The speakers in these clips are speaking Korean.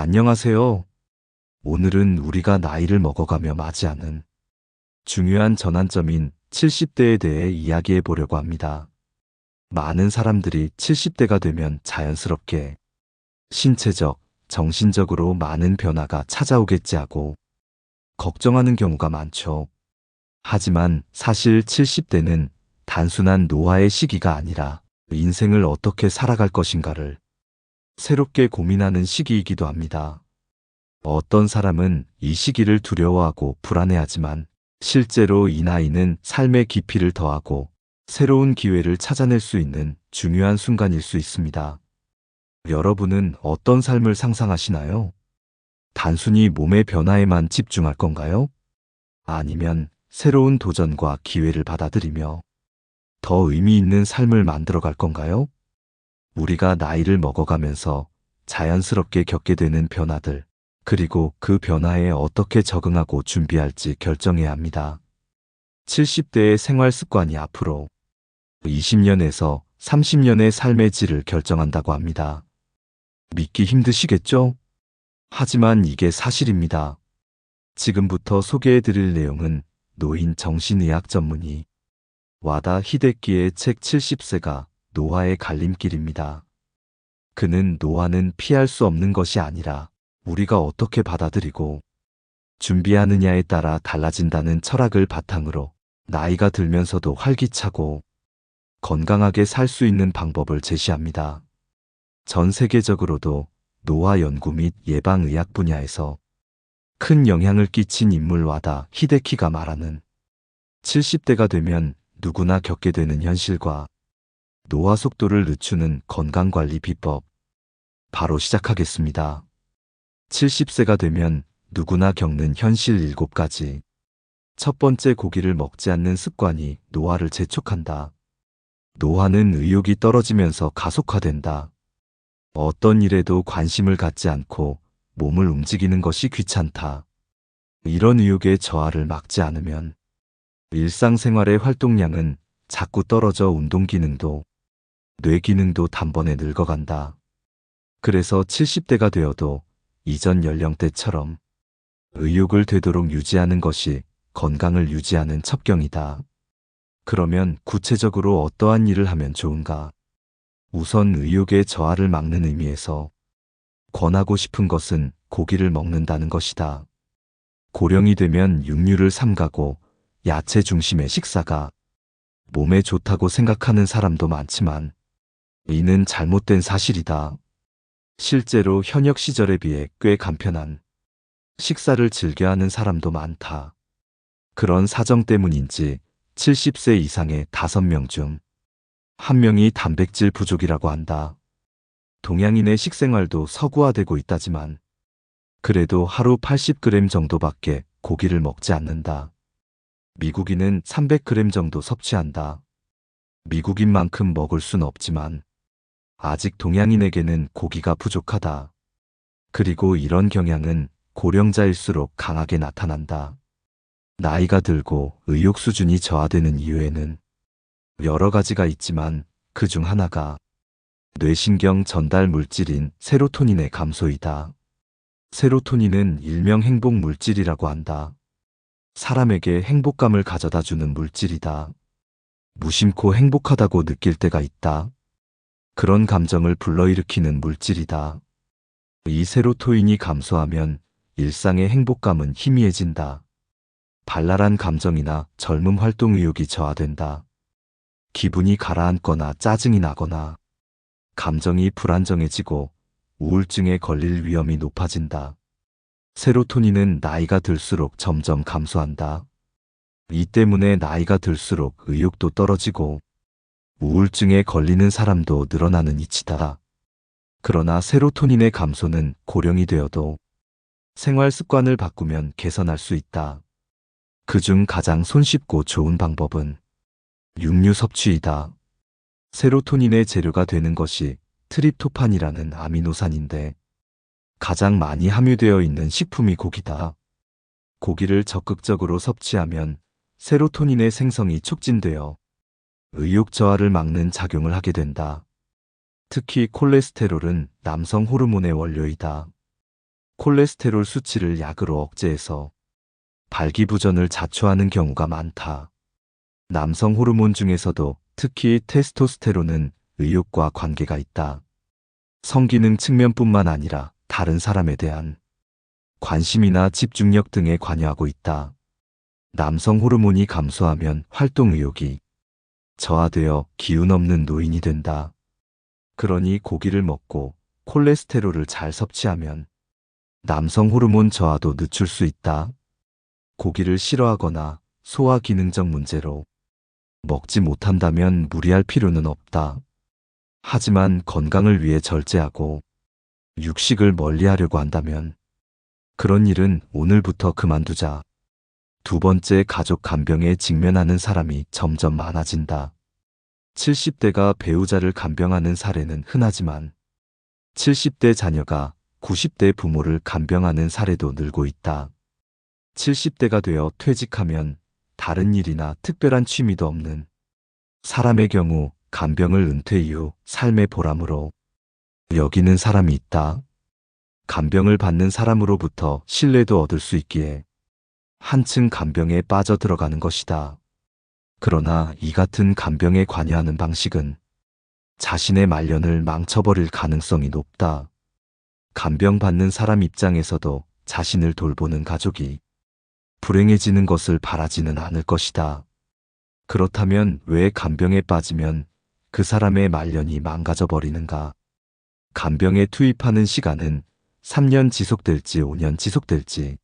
안녕하세요. 오늘은 우리가 나이를 먹어가며 맞이하는 중요한 전환점인 70대에 대해 이야기해 보려고 합니다. 많은 사람들이 70대가 되면 자연스럽게 신체적, 정신적으로 많은 변화가 찾아오겠지 하고 걱정하는 경우가 많죠. 하지만 사실 70대는 단순한 노화의 시기가 아니라 인생을 어떻게 살아갈 것인가를 새롭게 고민하는 시기이기도 합니다. 어떤 사람은 이 시기를 두려워하고 불안해하지만 실제로 이 나이는 삶의 깊이를 더하고 새로운 기회를 찾아낼 수 있는 중요한 순간일 수 있습니다. 여러분은 어떤 삶을 상상하시나요? 단순히 몸의 변화에만 집중할 건가요? 아니면 새로운 도전과 기회를 받아들이며 더 의미 있는 삶을 만들어갈 건가요? 우리가 나이를 먹어가면서 자연스럽게 겪게 되는 변화들, 그리고 그 변화에 어떻게 적응하고 준비할지 결정해야 합니다. 70대의 생활 습관이 앞으로 20년에서 30년의 삶의 질을 결정한다고 합니다. 믿기 힘드시겠죠? 하지만 이게 사실입니다. 지금부터 소개해 드릴 내용은 노인 정신의학 전문의 와다 히데키의 책 70세가 노화의 갈림길입니다. 그는 노화는 피할 수 없는 것이 아니라 우리가 어떻게 받아들이고 준비하느냐에 따라 달라진다는 철학을 바탕으로 나이가 들면서도 활기차고 건강하게 살 수 있는 방법을 제시합니다. 전 세계적으로도 노화 연구 및 예방의학 분야에서 큰 영향을 끼친 인물 와다 히데키가 말하는 70대가 되면 누구나 겪게 되는 현실과 노화 속도를 늦추는 건강관리 비법. 바로 시작하겠습니다. 70세가 되면 누구나 겪는 현실 7가지. 첫 번째, 고기를 먹지 않는 습관이 노화를 재촉한다. 노화는 의욕이 떨어지면서 가속화된다. 어떤 일에도 관심을 갖지 않고 몸을 움직이는 것이 귀찮다. 이런 의욕의 저하를 막지 않으면 일상생활의 활동량은 자꾸 떨어져 운동 기능도, 뇌 기능도 단번에 늙어간다. 그래서 70대가 되어도 이전 연령대처럼 의욕을 되도록 유지하는 것이 건강을 유지하는 첩경이다. 그러면 구체적으로 어떠한 일을 하면 좋은가? 우선 의욕의 저하를 막는 의미에서 권하고 싶은 것은 고기를 먹는다는 것이다. 고령이 되면 육류를 삼가고 야채 중심의 식사가 몸에 좋다고 생각하는 사람도 많지만 이는 잘못된 사실이다. 실제로 현역 시절에 비해 꽤 간편한 식사를 즐겨하는 사람도 많다. 그런 사정 때문인지 70세 이상의 5명 중 1명이 단백질 부족이라고 한다. 동양인의 식생활도 서구화되고 있다지만 그래도 하루 80g 정도밖에 고기를 먹지 않는다. 미국인은 300g 정도 섭취한다. 미국인만큼 먹을 순 없지만 아직 동양인에게는 고기가 부족하다. 그리고 이런 경향은 고령자일수록 강하게 나타난다. 나이가 들고 의욕 수준이 저하되는 이유에는 여러 가지가 있지만 그 중 하나가 뇌신경 전달 물질인 세로토닌의 감소이다. 세로토닌은 일명 행복 물질이라고 한다. 사람에게 행복감을 가져다 주는 물질이다. 무심코 행복하다고 느낄 때가 있다. 그런 감정을 불러일으키는 물질이다. 이 세로토닌이 감소하면 일상의 행복감은 희미해진다. 발랄한 감정이나 젊음 활동 의욕이 저하된다. 기분이 가라앉거나 짜증이 나거나 감정이 불안정해지고 우울증에 걸릴 위험이 높아진다. 세로토닌은 나이가 들수록 점점 감소한다. 이 때문에 나이가 들수록 의욕도 떨어지고 우울증에 걸리는 사람도 늘어나는 이치다. 그러나 세로토닌의 감소는 고령이 되어도 생활 습관을 바꾸면 개선할 수 있다. 그중 가장 손쉽고 좋은 방법은 육류 섭취이다. 세로토닌의 재료가 되는 것이 트립토판이라는 아미노산인데 가장 많이 함유되어 있는 식품이 고기다. 고기를 적극적으로 섭취하면 세로토닌의 생성이 촉진되어 의욕 저하를 막는 작용을 하게 된다. 특히 콜레스테롤은 남성 호르몬의 원료이다. 콜레스테롤 수치를 약으로 억제해서 발기부전을 자초하는 경우가 많다. 남성 호르몬 중에서도 특히 테스토스테론은 의욕과 관계가 있다. 성기능 측면뿐만 아니라 다른 사람에 대한 관심이나 집중력 등에 관여하고 있다. 남성 호르몬이 감소하면 활동 의욕이 저하되어 기운 없는 노인이 된다. 그러니 고기를 먹고 콜레스테롤을 잘 섭취하면 남성 호르몬 저하도 늦출 수 있다. 고기를 싫어하거나 소화 기능적 문제로 먹지 못한다면 무리할 필요는 없다. 하지만 건강을 위해 절제하고 육식을 멀리하려고 한다면 그런 일은 오늘부터 그만두자. 두 번째, 가족 간병에 직면하는 사람이 점점 많아진다. 70대가 배우자를 간병하는 사례는 흔하지만 70대 자녀가 90대 부모를 간병하는 사례도 늘고 있다. 70대가 되어 퇴직하면 다른 일이나 특별한 취미도 없는 사람의 경우 간병을 은퇴 이후 삶의 보람으로 여기는 사람이 있다. 간병을 받는 사람으로부터 신뢰도 얻을 수 있기에 한층 간병에 빠져들어가는 것이다. 그러나 이 같은 간병에 관여하는 방식은 자신의 말년을 망쳐버릴 가능성이 높다. 간병 받는 사람 입장에서도 자신을 돌보는 가족이 불행해지는 것을 바라지는 않을 것이다. 그렇다면 왜 간병에 빠지면 그 사람의 말년이 망가져 버리는가? 간병에 투입하는 시간은 3년 지속될지 5년 지속될지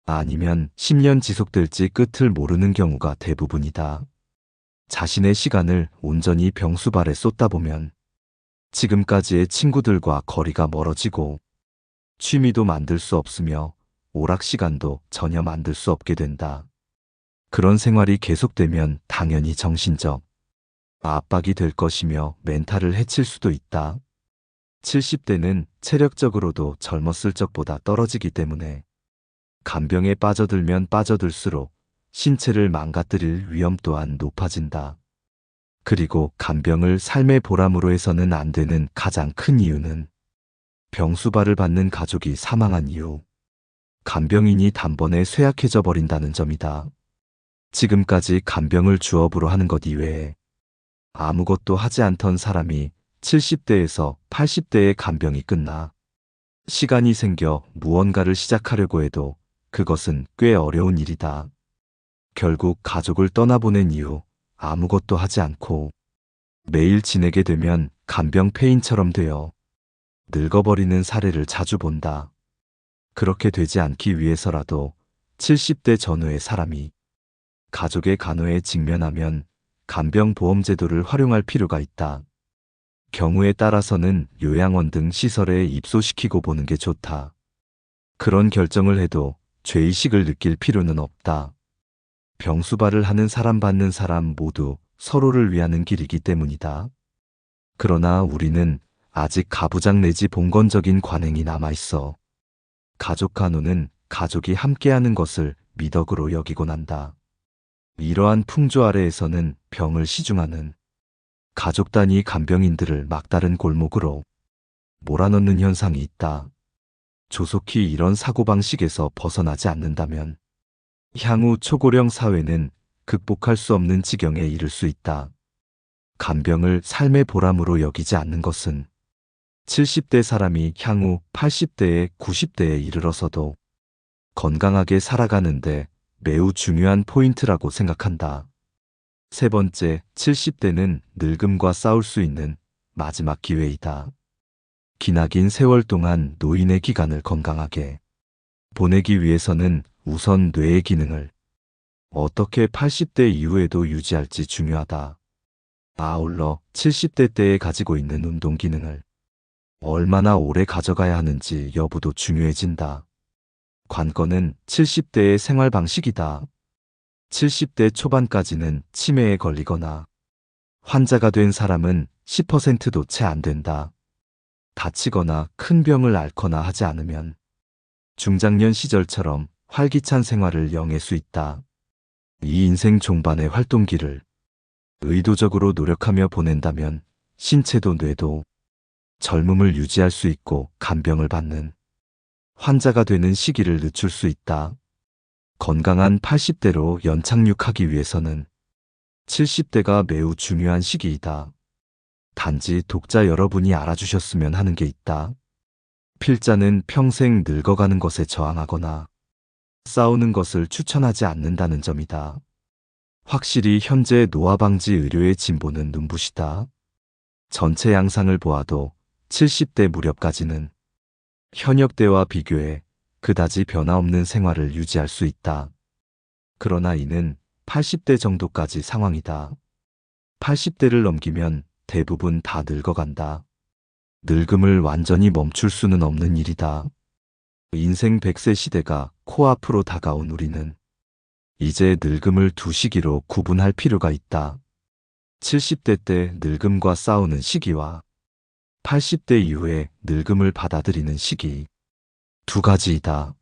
아니면 10년 지속될지 끝을 모르는 경우가 대부분이다. 자신의 시간을 온전히 병수발에 쏟다 보면 지금까지의 친구들과 거리가 멀어지고 취미도 만들 수 없으며 오락 시간도 전혀 만들 수 없게 된다. 그런 생활이 계속되면 당연히 정신적 압박이 될 것이며 멘탈을 해칠 수도 있다. 70대는 체력적으로도 젊었을 적보다 떨어지기 때문에 간병에 빠져들면 빠져들수록 신체를 망가뜨릴 위험 또한 높아진다. 그리고 간병을 삶의 보람으로 해서는 안 되는 가장 큰 이유는 병수발을 받는 가족이 사망한 이후 간병인이 단번에 쇠약해져 버린다는 점이다. 지금까지 간병을 주업으로 하는 것 이외에 아무것도 하지 않던 사람이 70대에서 80대의 간병이 끝나 시간이 생겨 무언가를 시작하려고 해도 그것은 꽤 어려운 일이다. 결국 가족을 떠나보낸 이후 아무것도 하지 않고 매일 지내게 되면 간병 폐인처럼 되어 늙어버리는 사례를 자주 본다. 그렇게 되지 않기 위해서라도 70대 전후의 사람이 가족의 간호에 직면하면 간병보험 제도를 활용할 필요가 있다. 경우에 따라서는 요양원 등 시설에 입소시키고 보는 게 좋다. 그런 결정을 해도 죄의식을 느낄 필요는 없다. 병수발을 하는 사람 받는 사람 모두 서로를 위하는 길이기 때문이다. 그러나 우리는 아직 가부장 내지 봉건적인 관행이 남아있어 가족 간호는 가족이 함께하는 것을 미덕으로 여기곤 한다. 이러한 풍조 아래에서는 병을 시중하는 가족 단위 간병인들을 막다른 골목으로 몰아넣는 현상이 있다. 조속히 이런 사고방식에서 벗어나지 않는다면 향후 초고령 사회는 극복할 수 없는 지경에 이를 수 있다. 간병을 삶의 보람으로 여기지 않는 것은 70대 사람이 향후 80대에 90대에 이르러서도 건강하게 살아가는데 매우 중요한 포인트라고 생각한다. 세 번째, 70대는 늙음과 싸울 수 있는 마지막 기회이다. 기나긴 세월 동안 노인의 기간을 건강하게 보내기 위해서는 우선 뇌의 기능을 어떻게 80대 이후에도 유지할지 중요하다. 아울러 70대 때에 가지고 있는 운동 기능을 얼마나 오래 가져가야 하는지 여부도 중요해진다. 관건은 70대의 생활 방식이다. 70대 초반까지는 치매에 걸리거나 환자가 된 사람은 10%도 채 안 된다. 다치거나 큰 병을 앓거나 하지 않으면 중장년 시절처럼 활기찬 생활을 영위할 수 있다. 이 인생 종반의 활동기를 의도적으로 노력하며 보낸다면 신체도 뇌도 젊음을 유지할 수 있고 간병을 받는 환자가 되는 시기를 늦출 수 있다. 건강한 80대로 연착륙하기 위해서는 70대가 매우 중요한 시기이다. 단지 독자 여러분이 알아주셨으면 하는 게 있다. 필자는 평생 늙어가는 것에 저항하거나 싸우는 것을 추천하지 않는다는 점이다. 확실히 현재 노화방지 의료의 진보는 눈부시다. 전체 양상을 보아도 70대 무렵까지는 현역 때와 비교해 그다지 변화없는 생활을 유지할 수 있다. 그러나 이는 80대 정도까지 상황이다. 80대를 넘기면 대부분 다 늙어간다. 늙음을 완전히 멈출 수는 없는 일이다. 인생 100세 시대가 코앞으로 다가온 우리는 이제 늙음을 두 시기로 구분할 필요가 있다. 70대 때 늙음과 싸우는 시기와 80대 이후에 늙음을 받아들이는 시기. 두 가지이다.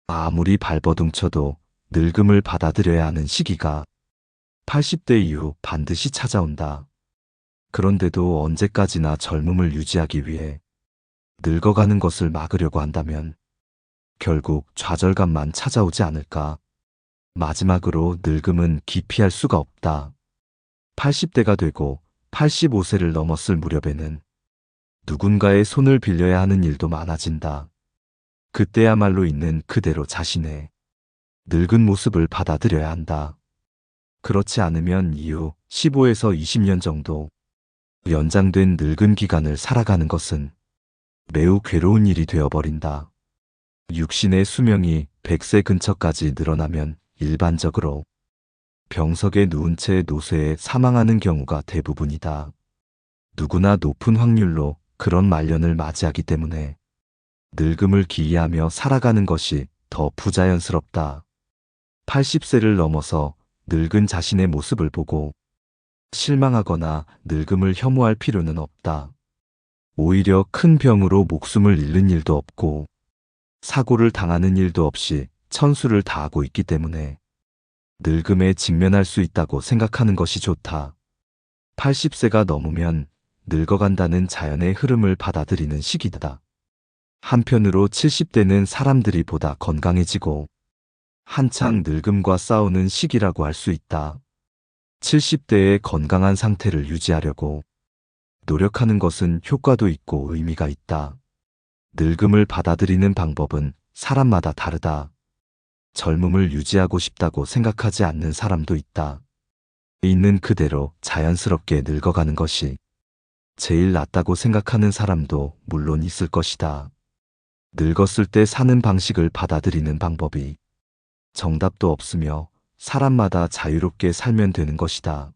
아무리 발버둥 쳐도 늙음을 받아들여야 하는 시기가 80대 이후 반드시 찾아온다. 그런데도 언제까지나 젊음을 유지하기 위해 늙어가는 것을 막으려고 한다면 결국 좌절감만 찾아오지 않을까. 마지막으로 늙음은 기피할 수가 없다. 80대가 되고 85세를 넘었을 무렵에는 누군가의 손을 빌려야 하는 일도 많아진다. 그때야말로 있는 그대로 자신의 늙은 모습을 받아들여야 한다. 그렇지 않으면 이후 15에서 20년 정도 연장된 늙은 기간을 살아가는 것은 매우 괴로운 일이 되어버린다. 육신의 수명이 100세 근처까지 늘어나면 일반적으로 병석에 누운 채 노쇠에 사망하는 경우가 대부분이다. 누구나 높은 확률로 그런 말년을 맞이하기 때문에 늙음을 기이하며 살아가는 것이 더 부자연스럽다. 80세를 넘어서 늙은 자신의 모습을 보고 실망하거나 늙음을 혐오할 필요는 없다. 오히려 큰 병으로 목숨을 잃는 일도 없고 사고를 당하는 일도 없이 천수를 다하고 있기 때문에 늙음에 직면할 수 있다고 생각하는 것이 좋다. 80세가 넘으면 늙어간다는 자연의 흐름을 받아들이는 시기다. 한편으로 70대는 사람들이 보다 건강해지고 한창 늙음과 싸우는 시기라고 할 수 있다. 70대의 건강한 상태를 유지하려고 노력하는 것은 효과도 있고 의미가 있다. 늙음을 받아들이는 방법은 사람마다 다르다. 젊음을 유지하고 싶다고 생각하지 않는 사람도 있다. 있는 그대로 자연스럽게 늙어가는 것이 제일 낫다고 생각하는 사람도 물론 있을 것이다. 늙었을 때 사는 방식을 받아들이는 방법이 정답도 없으며 사람마다 자유롭게 살면 되는 것이다.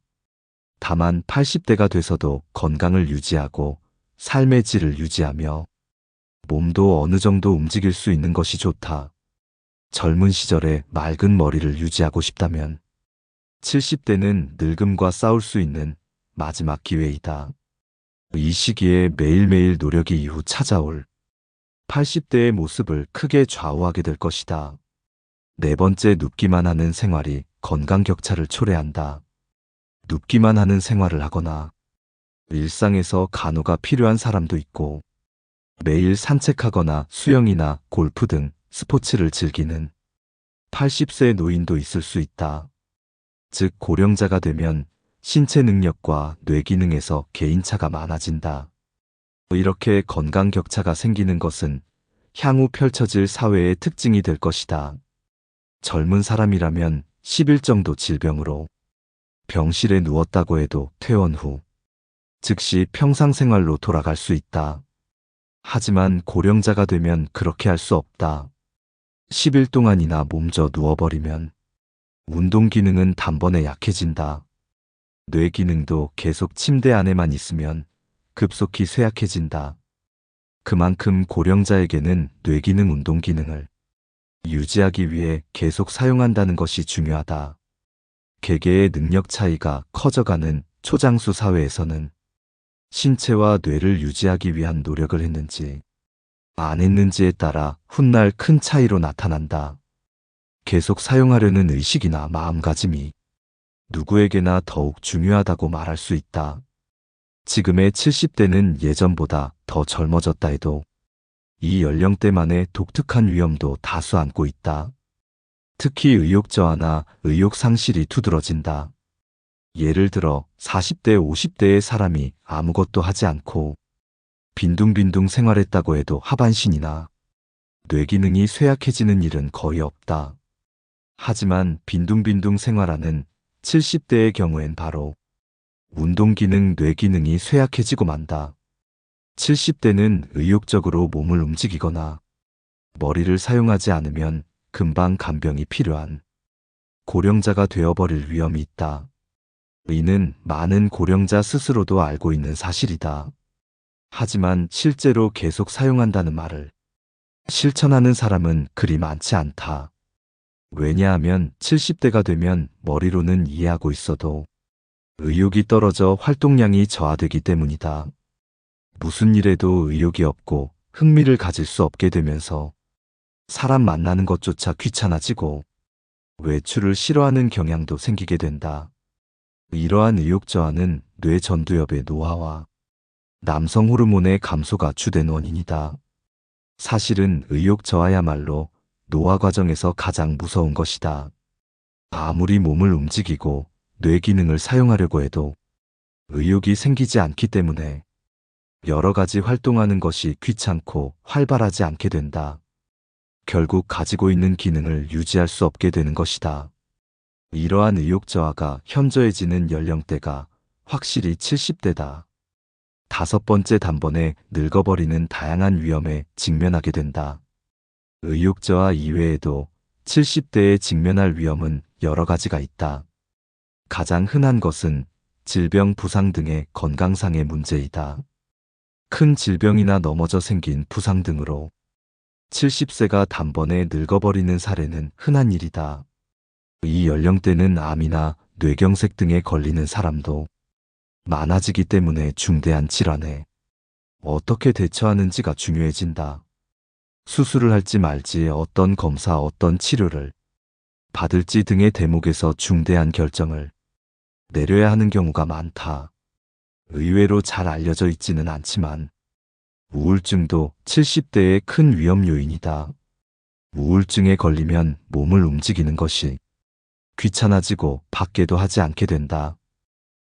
다만 80대가 돼서도 건강을 유지하고 삶의 질을 유지하며 몸도 어느 정도 움직일 수 있는 것이 좋다. 젊은 시절에 맑은 머리를 유지하고 싶다면 70대는 늙음과 싸울 수 있는 마지막 기회이다. 이 시기에 매일매일 노력이 이후 찾아올 80대의 모습을 크게 좌우하게 될 것이다. 네 번째, 눕기만 하는 생활이 건강 격차를 초래한다. 눕기만 하는 생활을 하거나 일상에서 간호가 필요한 사람도 있고 매일 산책하거나 수영이나 골프 등 스포츠를 즐기는 80세 노인도 있을 수 있다. 즉 고령자가 되면 신체 능력과 뇌 기능에서 개인차가 많아진다. 이렇게 건강 격차가 생기는 것은 향후 펼쳐질 사회의 특징이 될 것이다. 젊은 사람이라면 10일 정도 질병으로 병실에 누웠다고 해도 퇴원 후 즉시 평상생활로 돌아갈 수 있다. 하지만 고령자가 되면 그렇게 할 수 없다. 10일 동안이나 몸져 누워버리면 운동 기능은 단번에 약해진다. 뇌 기능도 계속 침대 안에만 있으면 급속히 쇠약해진다. 그만큼 고령자에게는 뇌 기능, 운동 기능을 유지하기 위해 계속 사용한다는 것이 중요하다. 개개의 능력 차이가 커져가는 초장수 사회에서는 신체와 뇌를 유지하기 위한 노력을 했는지 안 했는지에 따라 훗날 큰 차이로 나타난다. 계속 사용하려는 의식이나 마음가짐이 누구에게나 더욱 중요하다고 말할 수 있다. 지금의 70대는 예전보다 더 젊어졌다 해도 이 연령대만의 독특한 위험도 다수 안고 있다. 특히 의욕 저하나 의욕 상실이 두드러진다. 예를 들어 40대, 50대의 사람이 아무것도 하지 않고 빈둥빈둥 생활했다고 해도 하반신이나 뇌 기능이 쇠약해지는 일은 거의 없다. 하지만 빈둥빈둥 생활하는 70대의 경우엔 바로 운동 기능, 뇌 기능이 쇠약해지고 만다. 70대는 의욕적으로 몸을 움직이거나 머리를 사용하지 않으면 금방 간병이 필요한 고령자가 되어버릴 위험이 있다. 이는 많은 고령자 스스로도 알고 있는 사실이다. 하지만 실제로 계속 사용한다는 말을 실천하는 사람은 그리 많지 않다. 왜냐하면 70대가 되면 머리로는 이해하고 있어도 의욕이 떨어져 활동량이 저하되기 때문이다. 무슨 일에도 의욕이 없고 흥미를 가질 수 없게 되면서 사람 만나는 것조차 귀찮아지고 외출을 싫어하는 경향도 생기게 된다. 이러한 의욕 저하는 뇌 전두엽의 노화와 남성 호르몬의 감소가 주된 원인이다. 사실은 의욕 저하야말로 노화 과정에서 가장 무서운 것이다. 아무리 몸을 움직이고 뇌 기능을 사용하려고 해도 의욕이 생기지 않기 때문에 여러 가지 활동하는 것이 귀찮고 활발하지 않게 된다. 결국 가지고 있는 기능을 유지할 수 없게 되는 것이다. 이러한 의욕 저하가 현저해지는 연령대가 확실히 70대다. 다섯 번째, 단번에 늙어버리는 다양한 위험에 직면하게 된다. 의욕 저하 이외에도 70대에 직면할 위험은 여러 가지가 있다. 가장 흔한 것은 질병, 부상 등의 건강상의 문제이다. 큰 질병이나 넘어져 생긴 부상 등으로 70세가 단번에 늙어버리는 사례는 흔한 일이다. 이 연령대는 암이나 뇌경색 등에 걸리는 사람도 많아지기 때문에 중대한 질환에 어떻게 대처하는지가 중요해진다. 수술을 할지 말지, 어떤 검사, 어떤 치료를 받을지 등의 대목에서 중대한 결정을 내려야 하는 경우가 많다. 의외로 잘 알려져 있지는 않지만 우울증도 70대의 큰 위험 요인이다. 우울증에 걸리면 몸을 움직이는 것이 귀찮아지고 밖에도 하지 않게 된다.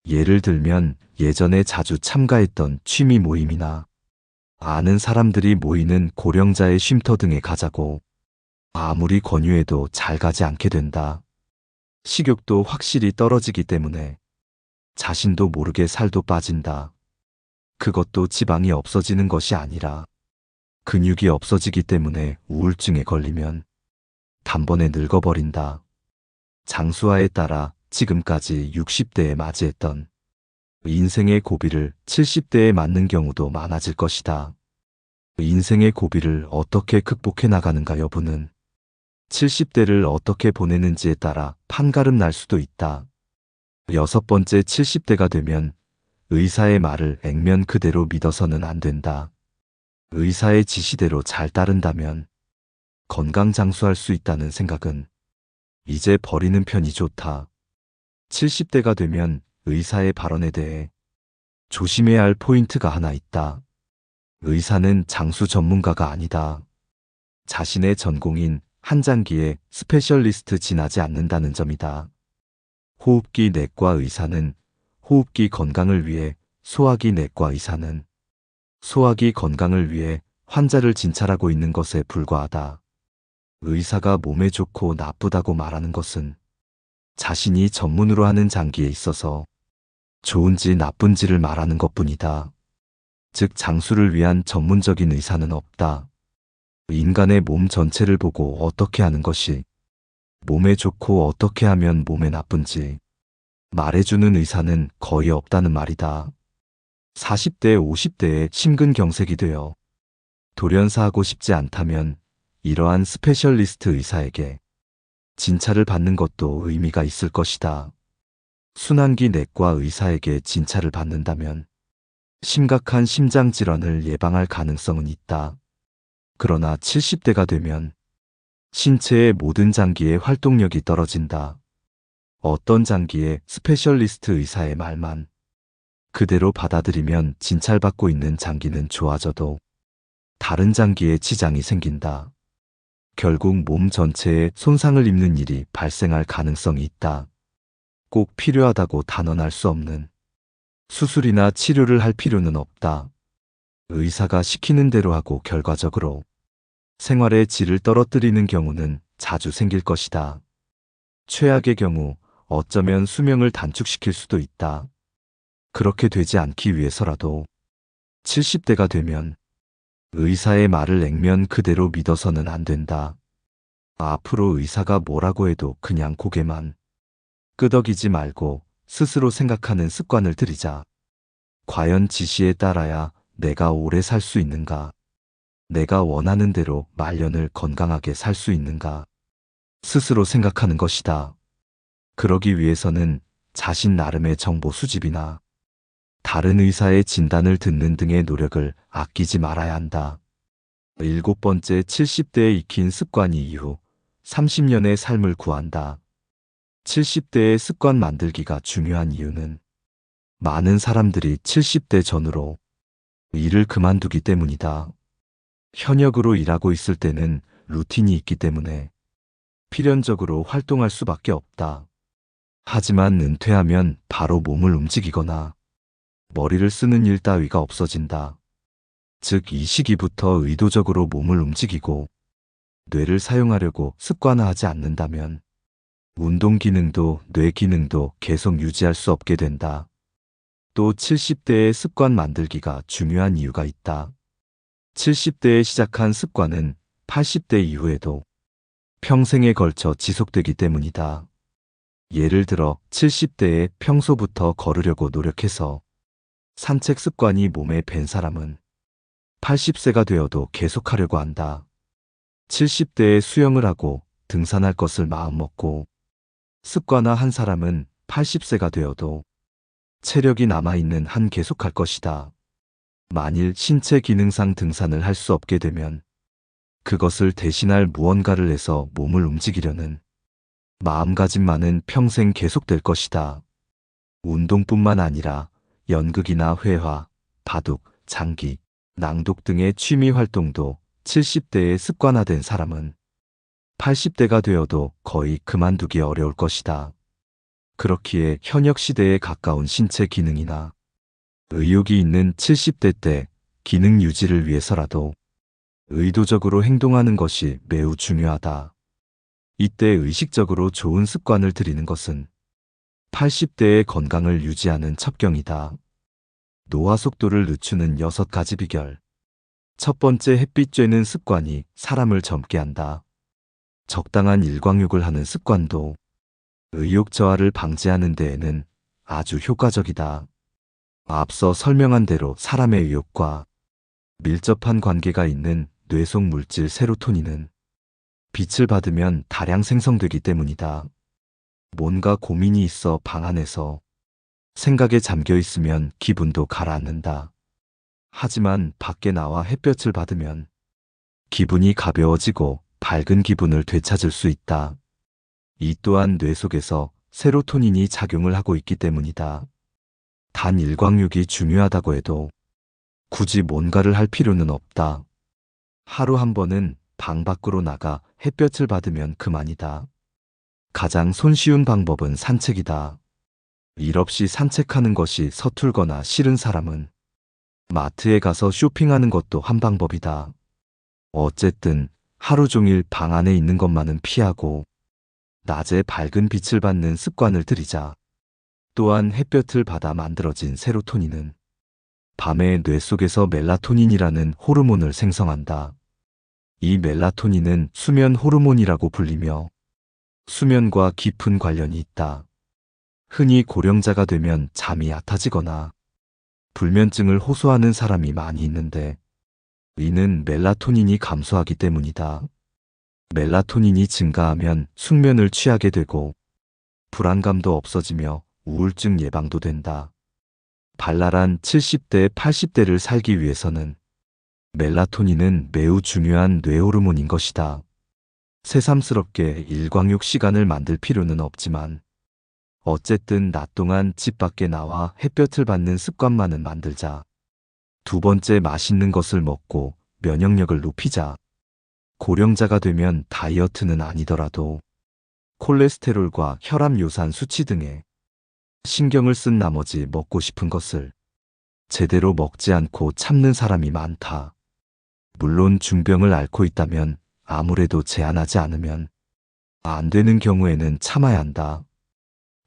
예를 들면 예전에 자주 참가했던 취미 모임이나 아는 사람들이 모이는 고령자의 쉼터 등에 가자고 아무리 권유해도 잘 가지 않게 된다. 식욕도 확실히 떨어지기 때문에 자신도 모르게 살도 빠진다. 그것도 지방이 없어지는 것이 아니라 근육이 없어지기 때문에 우울증에 걸리면 단번에 늙어버린다. 장수화에 따라 지금까지 60대에 맞이했던 인생의 고비를 70대에 맞는 경우도 많아질 것이다. 인생의 고비를 어떻게 극복해 나가는가 여부는 70대를 어떻게 보내는지에 따라 판가름 날 수도 있다. 여섯 번째, 70대가 되면 의사의 말을 액면 그대로 믿어서는 안 된다. 의사의 지시대로 잘 따른다면 건강 장수할 수 있다는 생각은 이제 버리는 편이 좋다. 70대가 되면 의사의 발언에 대해 조심해야 할 포인트가 하나 있다. 의사는 장수 전문가가 아니다. 자신의 전공인 한장기에 스페셜리스트 지나지 않는다는 점이다. 호흡기 내과 의사는 호흡기 건강을 위해, 소화기 내과 의사는 소화기 건강을 위해 환자를 진찰하고 있는 것에 불과하다. 의사가 몸에 좋고 나쁘다고 말하는 것은 자신이 전문으로 하는 장기에 있어서 좋은지 나쁜지를 말하는 것뿐이다. 즉 장수를 위한 전문적인 의사는 없다. 인간의 몸 전체를 보고 어떻게 하는 것이 몸에 좋고 어떻게 하면 몸에 나쁜지 말해주는 의사는 거의 없다는 말이다. 40대, 50대에 심근경색이 되어 돌연사하고 싶지 않다면 이러한 스페셜리스트 의사에게 진찰을 받는 것도 의미가 있을 것이다. 순환기 내과 의사에게 진찰을 받는다면 심각한 심장질환을 예방할 가능성은 있다. 그러나 70대가 되면 신체의 모든 장기의 활동력이 떨어진다. 어떤 장기에 스페셜리스트 의사의 말만 그대로 받아들이면 진찰받고 있는 장기는 좋아져도 다른 장기에 지장이 생긴다. 결국 몸 전체에 손상을 입는 일이 발생할 가능성이 있다. 꼭 필요하다고 단언할 수 없는 수술이나 치료를 할 필요는 없다. 의사가 시키는 대로 하고 결과적으로 생활의 질을 떨어뜨리는 경우는 자주 생길 것이다. 최악의 경우 어쩌면 수명을 단축시킬 수도 있다. 그렇게 되지 않기 위해서라도 70대가 되면 의사의 말을 액면 그대로 믿어서는 안 된다. 앞으로 의사가 뭐라고 해도 그냥 고개만 끄덕이지 말고 스스로 생각하는 습관을 들이자. 과연 지시에 따라야 내가 오래 살 수 있는가? 내가 원하는 대로 말년을 건강하게 살 수 있는가? 스스로 생각하는 것이다. 그러기 위해서는 자신 나름의 정보 수집이나 다른 의사의 진단을 듣는 등의 노력을 아끼지 말아야 한다. 7번째, 70대에 익힌 습관이 이후 30년의 삶을 구한다. 70대의 습관 만들기가 중요한 이유는 많은 사람들이 70대 전후로 일을 그만두기 때문이다. 현역으로 일하고 있을 때는 루틴이 있기 때문에 필연적으로 활동할 수밖에 없다. 하지만 은퇴하면 바로 몸을 움직이거나 머리를 쓰는 일 따위가 없어진다. 즉, 이 시기부터 의도적으로 몸을 움직이고 뇌를 사용하려고 습관화하지 않는다면 운동 기능도 뇌 기능도 계속 유지할 수 없게 된다. 또 70대의 습관 만들기가 중요한 이유가 있다. 70대에 시작한 습관은 80대 이후에도 평생에 걸쳐 지속되기 때문이다. 예를 들어 70대에 평소부터 걸으려고 노력해서 산책 습관이 몸에 밴 사람은 80세가 되어도 계속하려고 한다. 70대에 수영을 하고 등산할 것을 마음먹고 습관화한 사람은 80세가 되어도 체력이 남아있는 한 계속할 것이다. 만일 신체 기능상 등산을 할 수 없게 되면 그것을 대신할 무언가를 해서 몸을 움직이려는 마음가짐만은 평생 계속될 것이다. 운동뿐만 아니라 연극이나 회화, 바둑, 장기, 낭독 등의 취미 활동도 70대에 습관화된 사람은 80대가 되어도 거의 그만두기 어려울 것이다. 그렇기에 현역 시대에 가까운 신체 기능이나 의욕이 있는 70대 때 기능 유지를 위해서라도 의도적으로 행동하는 것이 매우 중요하다. 이때 의식적으로 좋은 습관을 들이는 것은 80대의 건강을 유지하는 첩경이다. 노화 속도를 늦추는 6가지 비결. 첫 번째, 햇빛 쬐는 습관이 사람을 젊게 한다. 적당한 일광욕을 하는 습관도 의욕 저하를 방지하는 데에는 아주 효과적이다. 앞서 설명한 대로 사람의 의욕과 밀접한 관계가 있는 뇌속 물질 세로토닌은 빛을 받으면 다량 생성되기 때문이다. 뭔가 고민이 있어 방 안에서 생각에 잠겨 있으면 기분도 가라앉는다. 하지만 밖에 나와 햇볕을 받으면 기분이 가벼워지고 밝은 기분을 되찾을 수 있다. 이 또한 뇌 속에서 세로토닌이 작용을 하고 있기 때문이다. 단 일광욕이 중요하다고 해도 굳이 뭔가를 할 필요는 없다. 하루 한 번은 방 밖으로 나가 햇볕을 받으면 그만이다. 가장 손쉬운 방법은 산책이다. 일 없이 산책하는 것이 서툴거나 싫은 사람은 마트에 가서 쇼핑하는 것도 한 방법이다. 어쨌든 하루 종일 방 안에 있는 것만은 피하고 낮에 밝은 빛을 받는 습관을 들이자. 또한 햇볕을 받아 만들어진 세로토닌은 밤에 뇌 속에서 멜라토닌이라는 호르몬을 생성한다. 이 멜라토닌은 수면 호르몬이라고 불리며 수면과 깊은 관련이 있다. 흔히 고령자가 되면 잠이 얕아지거나 불면증을 호소하는 사람이 많이 있는데 이는 멜라토닌이 감소하기 때문이다. 멜라토닌이 증가하면 숙면을 취하게 되고 불안감도 없어지며 우울증 예방도 된다. 발랄한 70대, 80대를 살기 위해서는 멜라토닌은 매우 중요한 뇌호르몬인 것이다. 새삼스럽게 일광욕 시간을 만들 필요는 없지만 어쨌든 낮 동안 집 밖에 나와 햇볕을 받는 습관만은 만들자. 두 번째, 맛있는 것을 먹고 면역력을 높이자. 고령자가 되면 다이어트는 아니더라도 콜레스테롤과 혈압 요산 수치 등에 신경을 쓴 나머지 먹고 싶은 것을 제대로 먹지 않고 참는 사람이 많다. 물론 중병을 앓고 있다면 아무래도 제한하지 않으면 안 되는 경우에는 참아야 한다.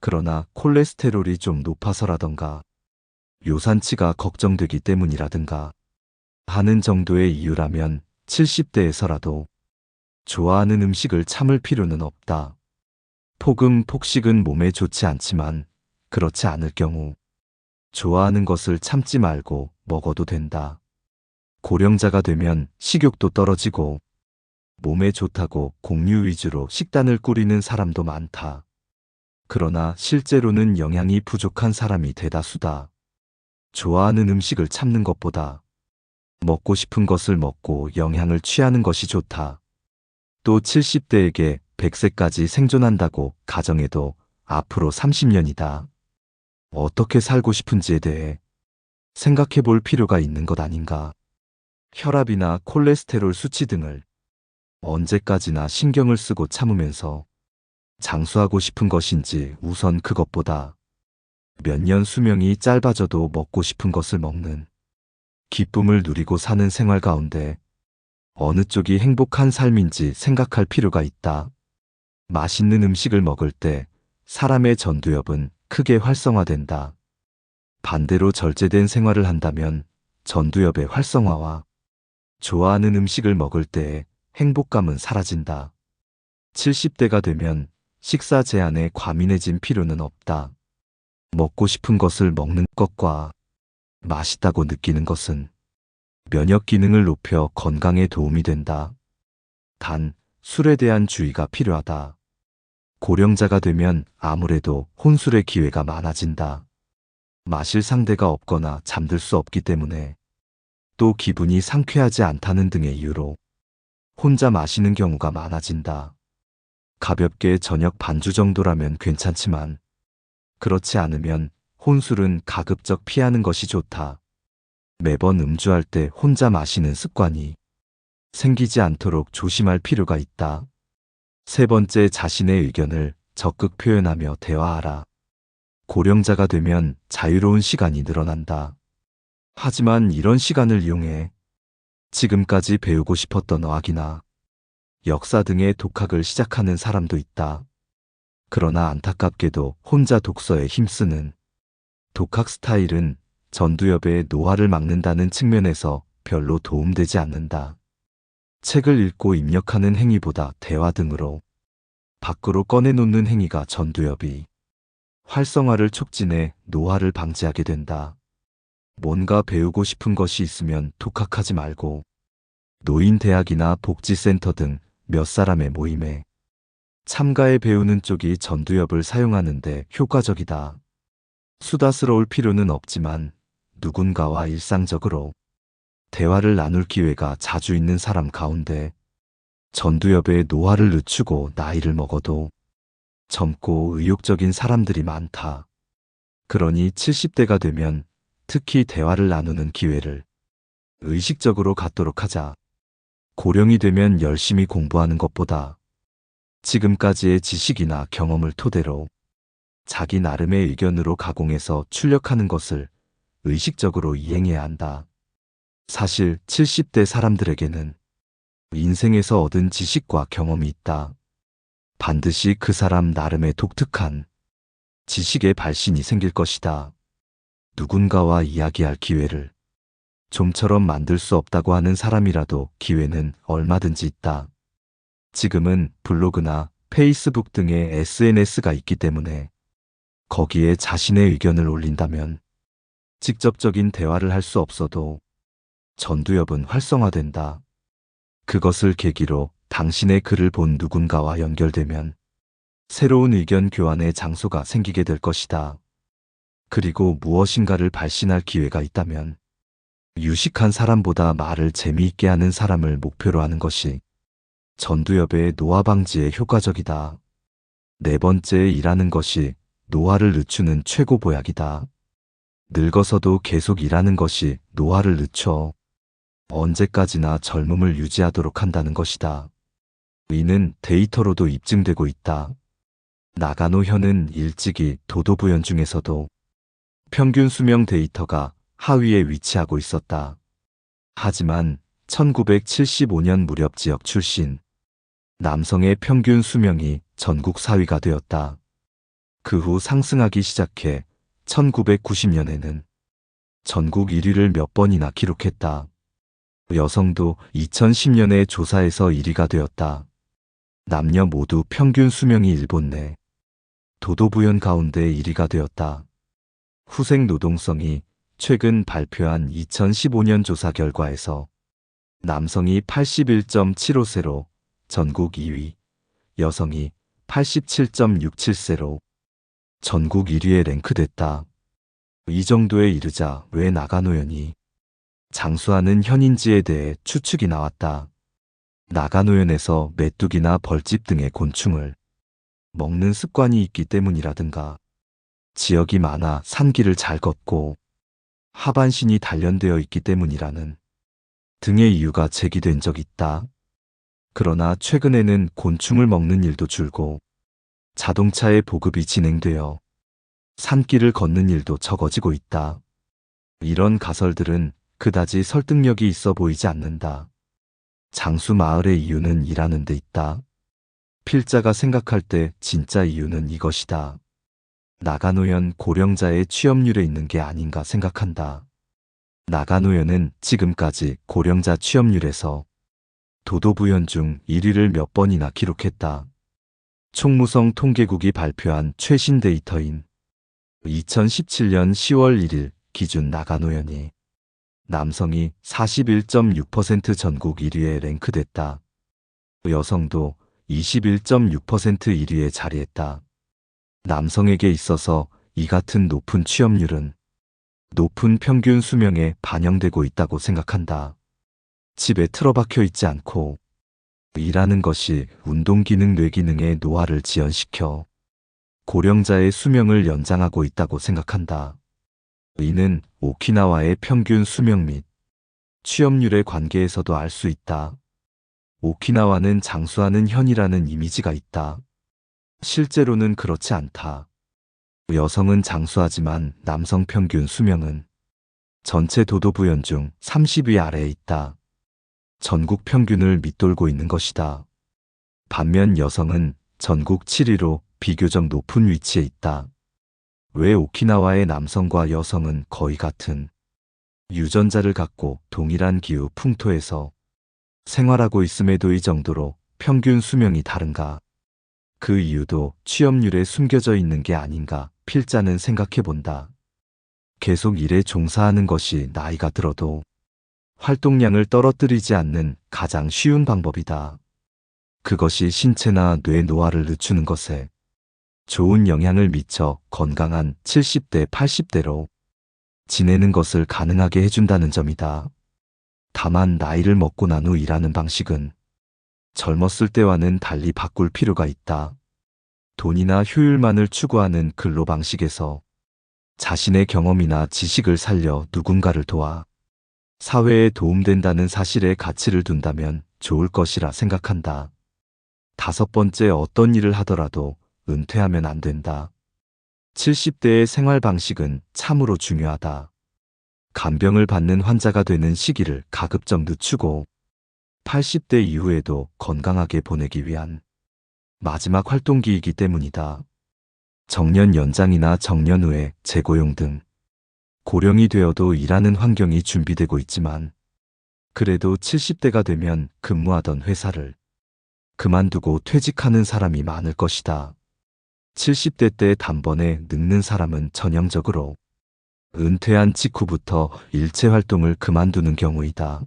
그러나 콜레스테롤이 좀 높아서라던가 요산치가 걱정되기 때문이라든가 하는 정도의 이유라면 70대에서라도 좋아하는 음식을 참을 필요는 없다. 폭식은 몸에 좋지 않지만 그렇지 않을 경우 좋아하는 것을 참지 말고 먹어도 된다. 고령자가 되면 식욕도 떨어지고 몸에 좋다고 곡류 위주로 식단을 꾸리는 사람도 많다. 그러나 실제로는 영양이 부족한 사람이 대다수다. 좋아하는 음식을 참는 것보다 먹고 싶은 것을 먹고 영양을 취하는 것이 좋다. 또 70대에게 100세까지 생존한다고 가정해도 앞으로 30년이다. 어떻게 살고 싶은지에 대해 생각해 볼 필요가 있는 것 아닌가. 혈압이나 콜레스테롤 수치 등을 언제까지나 신경을 쓰고 참으면서 장수하고 싶은 것인지 우선 그것보다 몇 년 수명이 짧아져도 먹고 싶은 것을 먹는 기쁨을 누리고 사는 생활 가운데 어느 쪽이 행복한 삶인지 생각할 필요가 있다. 맛있는 음식을 먹을 때 사람의 전두엽은 크게 활성화된다. 반대로 절제된 생활을 한다면 전두엽의 활성화와 좋아하는 음식을 먹을 때의 행복감은 사라진다. 70대가 되면 식사 제한에 과민해진 필요는 없다. 먹고 싶은 것을 먹는 것과 맛있다고 느끼는 것은 면역 기능을 높여 건강에 도움이 된다. 단, 술에 대한 주의가 필요하다. 고령자가 되면 아무래도 혼술의 기회가 많아진다. 마실 상대가 없거나 잠들 수 없기 때문에 또 기분이 상쾌하지 않다는 등의 이유로 혼자 마시는 경우가 많아진다. 가볍게 저녁 반주 정도라면 괜찮지만 그렇지 않으면 혼술은 가급적 피하는 것이 좋다. 매번 음주할 때 혼자 마시는 습관이 생기지 않도록 조심할 필요가 있다. 세 번째, 자신의 의견을 적극 표현하며 대화하라. 고령자가 되면 자유로운 시간이 늘어난다. 하지만 이런 시간을 이용해 지금까지 배우고 싶었던 어학이나 역사 등의 독학을 시작하는 사람도 있다. 그러나 안타깝게도 혼자 독서에 힘쓰는 독학 스타일은 전두엽의 노화를 막는다는 측면에서 별로 도움되지 않는다. 책을 읽고 입력하는 행위보다 대화 등으로 밖으로 꺼내놓는 행위가 전두엽이 활성화를 촉진해 노화를 방지하게 된다. 뭔가 배우고 싶은 것이 있으면 독학하지 말고 노인대학이나 복지센터 등 몇 사람의 모임에 참가해 배우는 쪽이 전두엽을 사용하는 데 효과적이다. 수다스러울 필요는 없지만 누군가와 일상적으로 대화를 나눌 기회가 자주 있는 사람 가운데 전두엽의 노화를 늦추고 나이를 먹어도 젊고 의욕적인 사람들이 많다. 그러니 70대가 되면 특히 대화를 나누는 기회를 의식적으로 갖도록 하자. 고령이 되면 열심히 공부하는 것보다 지금까지의 지식이나 경험을 토대로 자기 나름의 의견으로 가공해서 출력하는 것을 의식적으로 이행해야 한다. 사실 70대 사람들에게는 인생에서 얻은 지식과 경험이 있다. 반드시 그 사람 나름의 독특한 지식의 발신이 생길 것이다. 누군가와 이야기할 기회를 좀처럼 만들 수 없다고 하는 사람이라도 기회는 얼마든지 있다. 지금은 블로그나 페이스북 등의 SNS가 있기 때문에 거기에 자신의 의견을 올린다면 직접적인 대화를 할 수 없어도 전두엽은 활성화된다. 그것을 계기로 당신의 글을 본 누군가와 연결되면 새로운 의견 교환의 장소가 생기게 될 것이다. 그리고 무엇인가를 발신할 기회가 있다면 유식한 사람보다 말을 재미있게 하는 사람을 목표로 하는 것이 전두엽의 노화 방지에 효과적이다. 네 번째, 일하는 것이 노화를 늦추는 최고 보약이다. 늙어서도 계속 일하는 것이 노화를 늦춰 언제까지나 젊음을 유지하도록 한다는 것이다. 이는 데이터로도 입증되고 있다. 나가노 현은 일찍이 도도부연 중에서도 평균 수명 데이터가 하위에 위치하고 있었다. 하지만 1975년 무렵 지역 출신 남성의 평균 수명이 전국 4위가 되었다. 그 후 상승하기 시작해 1990년에는 전국 1위를 몇 번이나 기록했다. 여성도 2010년에 조사에서 1위가 되었다. 남녀 모두 평균 수명이 일본 내 도도부연 가운데 1위가 되었다. 후생 노동성이 최근 발표한 2015년 조사 결과에서 남성이 81.75세로 전국 2위, 여성이 87.67세로 전국 1위에 랭크됐다. 이 정도에 이르자 왜 나가노현이 장수하는 현인지에 대해 추측이 나왔다. 나가노현에서 메뚜기나 벌집 등의 곤충을 먹는 습관이 있기 때문이라든가 지역이 많아 산길을 잘 걷고 하반신이 단련되어 있기 때문이라는 등의 이유가 제기된 적 있다. 그러나 최근에는 곤충을 먹는 일도 줄고 자동차의 보급이 진행되어 산길을 걷는 일도 적어지고 있다. 이런 가설들은 그다지 설득력이 있어 보이지 않는다. 장수 마을의 이유는 이라는 데 있다. 필자가 생각할 때 진짜 이유는 이것이다. 나가노현 고령자의 취업률에 있는 게 아닌가 생각한다. 나가노현은 지금까지 고령자 취업률에서 도도부현 중 1위를 몇 번이나 기록했다. 총무성 통계국이 발표한 최신 데이터인 2017년 10월 1일 기준 나가노현이 남성이 41.6% 전국 1위에 랭크됐다. 여성도 21.6% 1위에 자리했다. 남성에게 있어서 이 같은 높은 취업률은 높은 평균 수명에 반영되고 있다고 생각한다. 집에 틀어박혀 있지 않고 일하는 것이 운동기능 뇌기능의 노화를 지연시켜 고령자의 수명을 연장하고 있다고 생각한다. 이는 오키나와의 평균 수명 및 취업률의 관계에서도 알 수 있다. 오키나와는 장수하는 현이라는 이미지가 있다. 실제로는 그렇지 않다. 여성은 장수하지만 남성 평균 수명은 전체 도도부연 중 30위 아래에 있다. 전국 평균을 밑돌고 있는 것이다. 반면 여성은 전국 7위로 비교적 높은 위치에 있다. 왜 오키나와의 남성과 여성은 거의 같은 유전자를 갖고 동일한 기후 풍토에서 생활하고 있음에도 이 정도로 평균 수명이 다른가? 그 이유도 취업률에 숨겨져 있는 게 아닌가 필자는 생각해 본다. 계속 일에 종사하는 것이 나이가 들어도 활동량을 떨어뜨리지 않는 가장 쉬운 방법이다. 그것이 신체나 뇌 노화를 늦추는 것에 좋은 영향을 미쳐 건강한 70대, 80대로 지내는 것을 가능하게 해준다는 점이다. 다만 나이를 먹고 난 후 일하는 방식은 젊었을 때와는 달리 바꿀 필요가 있다. 돈이나 효율만을 추구하는 근로 방식에서 자신의 경험이나 지식을 살려 누군가를 도와 사회에 도움된다는 사실에 가치를 둔다면 좋을 것이라 생각한다. 5번째, 어떤 일을 하더라도 은퇴하면 안 된다. 70대의 생활 방식은 참으로 중요하다. 간병을 받는 환자가 되는 시기를 가급적 늦추고 80대 이후에도 건강하게 보내기 위한 마지막 활동기이기 때문이다. 정년 연장이나 정년 후에 재고용 등 고령이 되어도 일하는 환경이 준비되고 있지만 그래도 70대가 되면 근무하던 회사를 그만두고 퇴직하는 사람이 많을 것이다. 70대 때 단번에 늙는 사람은 전형적으로 은퇴한 직후부터 일체 활동을 그만두는 경우이다.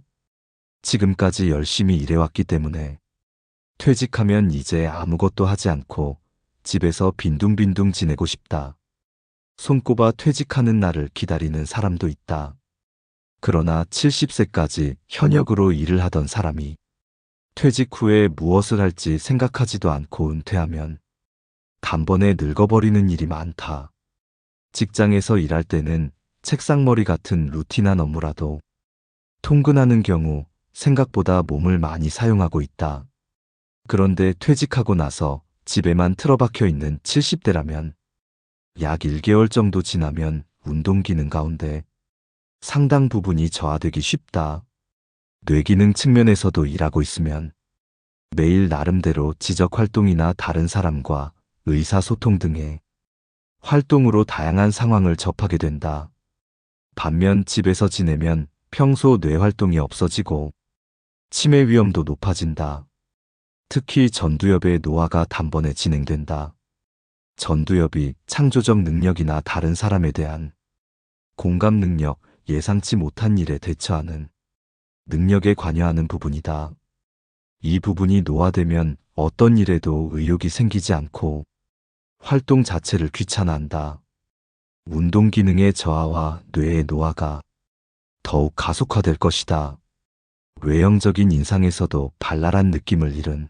지금까지 열심히 일해왔기 때문에 퇴직하면 이제 아무것도 하지 않고 집에서 빈둥빈둥 지내고 싶다. 손꼽아 퇴직하는 날을 기다리는 사람도 있다. 그러나 70세까지 현역으로 일을 하던 사람이 퇴직 후에 무엇을 할지 생각하지도 않고 은퇴하면 단번에 늙어버리는 일이 많다. 직장에서 일할 때는 책상머리 같은 루틴한 업무라도 통근하는 경우 생각보다 몸을 많이 사용하고 있다. 그런데 퇴직하고 나서 집에만 틀어박혀 있는 70대라면 약 1개월 정도 지나면 운동 기능 가운데 상당 부분이 저하되기 쉽다. 뇌기능 측면에서도 일하고 있으면 매일 나름대로 지적 활동이나 다른 사람과 의사소통 등의 활동으로 다양한 상황을 접하게 된다. 반면 집에서 지내면 평소 뇌 활동이 없어지고 치매 위험도 높아진다. 특히 전두엽의 노화가 단번에 진행된다. 전두엽이 창조적 능력이나 다른 사람에 대한 공감 능력, 예상치 못한 일에 대처하는 능력에 관여하는 부분이다. 이 부분이 노화되면 어떤 일에도 의욕이 생기지 않고 활동 자체를 귀찮아한다. 운동 기능의 저하와 뇌의 노화가 더욱 가속화될 것이다. 외형적인 인상에서도 발랄한 느낌을 잃은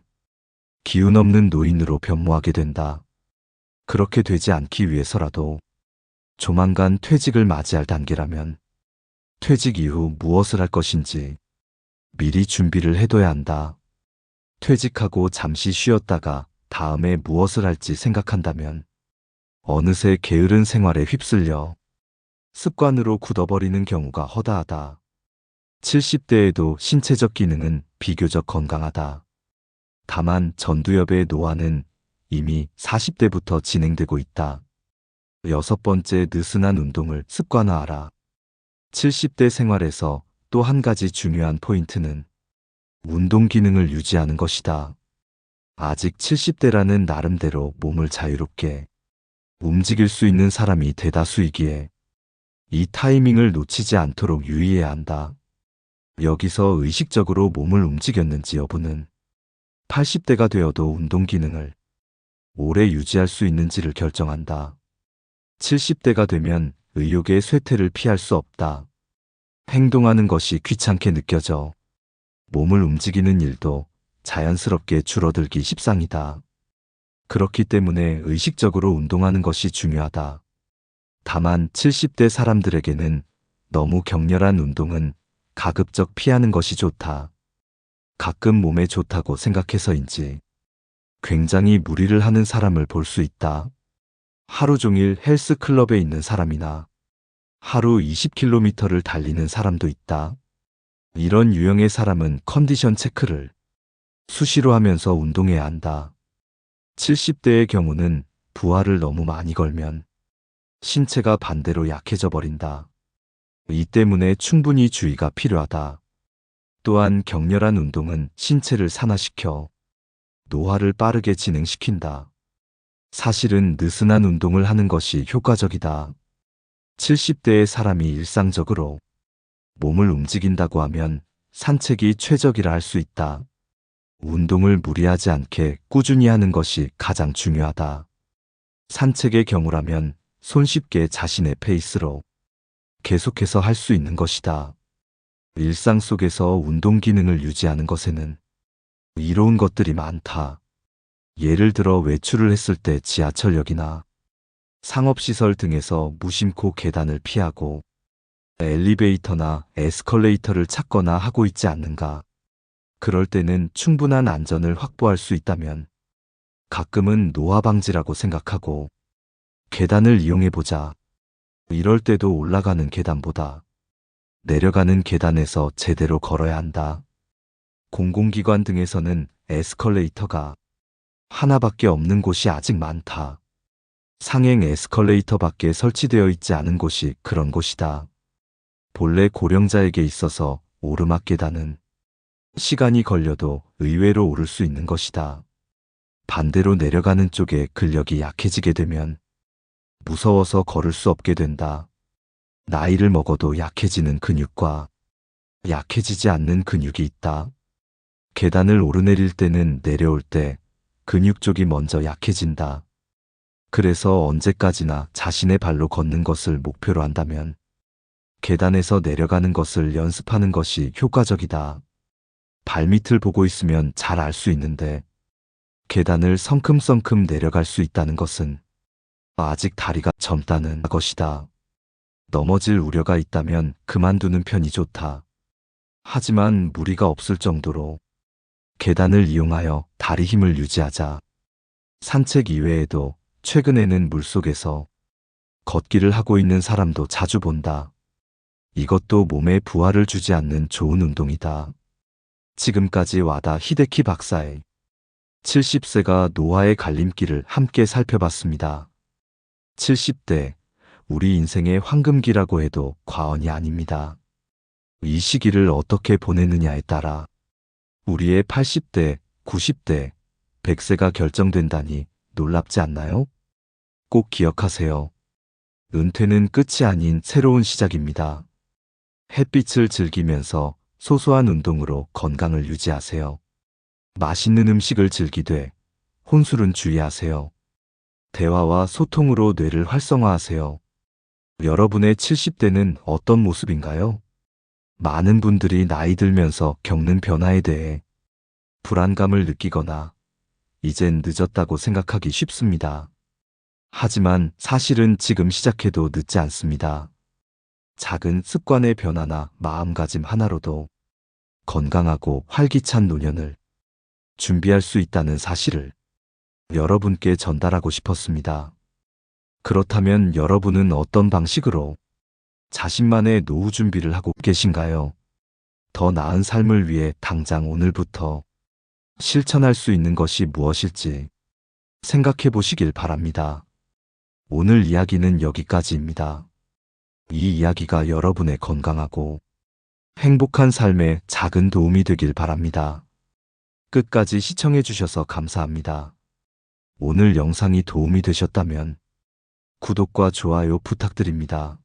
기운 없는 노인으로 변모하게 된다. 그렇게 되지 않기 위해서라도 조만간 퇴직을 맞이할 단계라면 퇴직 이후 무엇을 할 것인지 미리 준비를 해둬야 한다. 퇴직하고 잠시 쉬었다가 다음에 무엇을 할지 생각한다면 어느새 게으른 생활에 휩쓸려 습관으로 굳어버리는 경우가 허다하다. 70대에도 신체적 기능은 비교적 건강하다. 다만 전두엽의 노화는 이미 40대부터 진행되고 있다. 6번째, 느슨한 운동을 습관화하라. 70대 생활에서 또 한 가지 중요한 포인트는 운동 기능을 유지하는 것이다. 아직 70대라는 나름대로 몸을 자유롭게 움직일 수 있는 사람이 대다수이기에 이 타이밍을 놓치지 않도록 유의해야 한다. 여기서 의식적으로 몸을 움직였는지 여부는 80대가 되어도 운동 기능을 오래 유지할 수 있는지를 결정한다. 70대가 되면 의욕의 쇠퇴를 피할 수 없다. 행동하는 것이 귀찮게 느껴져 몸을 움직이는 일도 자연스럽게 줄어들기 십상이다. 그렇기 때문에 의식적으로 운동하는 것이 중요하다. 다만 70대 사람들에게는 너무 격렬한 운동은 가급적 피하는 것이 좋다. 가끔 몸에 좋다고 생각해서인지 굉장히 무리를 하는 사람을 볼 수 있다. 하루 종일 헬스클럽에 있는 사람이나 하루 20km를 달리는 사람도 있다. 이런 유형의 사람은 컨디션 체크를 수시로 하면서 운동해야 한다. 70대의 경우는 부하를 너무 많이 걸면 신체가 반대로 약해져 버린다. 이 때문에 충분히 주의가 필요하다. 또한 격렬한 운동은 신체를 산화시켜 노화를 빠르게 진행시킨다. 사실은 느슨한 운동을 하는 것이 효과적이다. 70대의 사람이 일상적으로 몸을 움직인다고 하면 산책이 최적이라 할 수 있다. 운동을 무리하지 않게 꾸준히 하는 것이 가장 중요하다. 산책의 경우라면 손쉽게 자신의 페이스로 계속해서 할 수 있는 것이다. 일상 속에서 운동 기능을 유지하는 것에는 이로운 것들이 많다. 예를 들어 외출을 했을 때 지하철역이나 상업시설 등에서 무심코 계단을 피하고 엘리베이터나 에스컬레이터를 찾거나 하고 있지 않는가. 그럴 때는 충분한 안전을 확보할 수 있다면 가끔은 노화 방지라고 생각하고 계단을 이용해보자. 이럴 때도 올라가는 계단보다 내려가는 계단에서 제대로 걸어야 한다. 공공기관 등에서는 에스컬레이터가 하나밖에 없는 곳이 아직 많다. 상행 에스컬레이터밖에 설치되어 있지 않은 곳이 그런 곳이다. 본래 고령자에게 있어서 오르막 계단은 시간이 걸려도 의외로 오를 수 있는 것이다. 반대로 내려가는 쪽에 근력이 약해지게 되면 무서워서 걸을 수 없게 된다. 나이를 먹어도 약해지는 근육과 약해지지 않는 근육이 있다. 계단을 오르내릴 때는 내려올 때 근육 쪽이 먼저 약해진다. 그래서 언제까지나 자신의 발로 걷는 것을 목표로 한다면 계단에서 내려가는 것을 연습하는 것이 효과적이다. 발밑을 보고 있으면 잘 알 수 있는데 계단을 성큼성큼 내려갈 수 있다는 것은 아직 다리가 젊다는 것이다. 넘어질 우려가 있다면 그만두는 편이 좋다. 하지만 무리가 없을 정도로 계단을 이용하여 다리 힘을 유지하자. 산책 이외에도 최근에는 물속에서 걷기를 하고 있는 사람도 자주 본다. 이것도 몸에 부하를 주지 않는 좋은 운동이다. 지금까지 와다 히데키 박사의 70세가 노화의 갈림길을 함께 살펴봤습니다. 70대, 우리 인생의 황금기라고 해도 과언이 아닙니다. 이 시기를 어떻게 보내느냐에 따라 우리의 80대, 90대, 100세가 결정된다니 놀랍지 않나요? 꼭 기억하세요. 은퇴는 끝이 아닌 새로운 시작입니다. 햇빛을 즐기면서 소소한 운동으로 건강을 유지하세요. 맛있는 음식을 즐기되 혼술은 주의하세요. 대화와 소통으로 뇌를 활성화하세요. 여러분의 70대는 어떤 모습인가요? 많은 분들이 나이 들면서 겪는 변화에 대해 불안감을 느끼거나 이젠 늦었다고 생각하기 쉽습니다. 하지만 사실은 지금 시작해도 늦지 않습니다. 작은 습관의 변화나 마음가짐 하나로도 건강하고 활기찬 노년을 준비할 수 있다는 사실을 여러분께 전달하고 싶었습니다. 그렇다면 여러분은 어떤 방식으로 자신만의 노후 준비를 하고 계신가요? 더 나은 삶을 위해 당장 오늘부터 실천할 수 있는 것이 무엇일지 생각해 보시길 바랍니다. 오늘 이야기는 여기까지입니다. 이 이야기가 여러분의 건강하고 행복한 삶에 작은 도움이 되길 바랍니다. 끝까지 시청해 주셔서 감사합니다. 오늘 영상이 도움이 되셨다면 구독과 좋아요 부탁드립니다.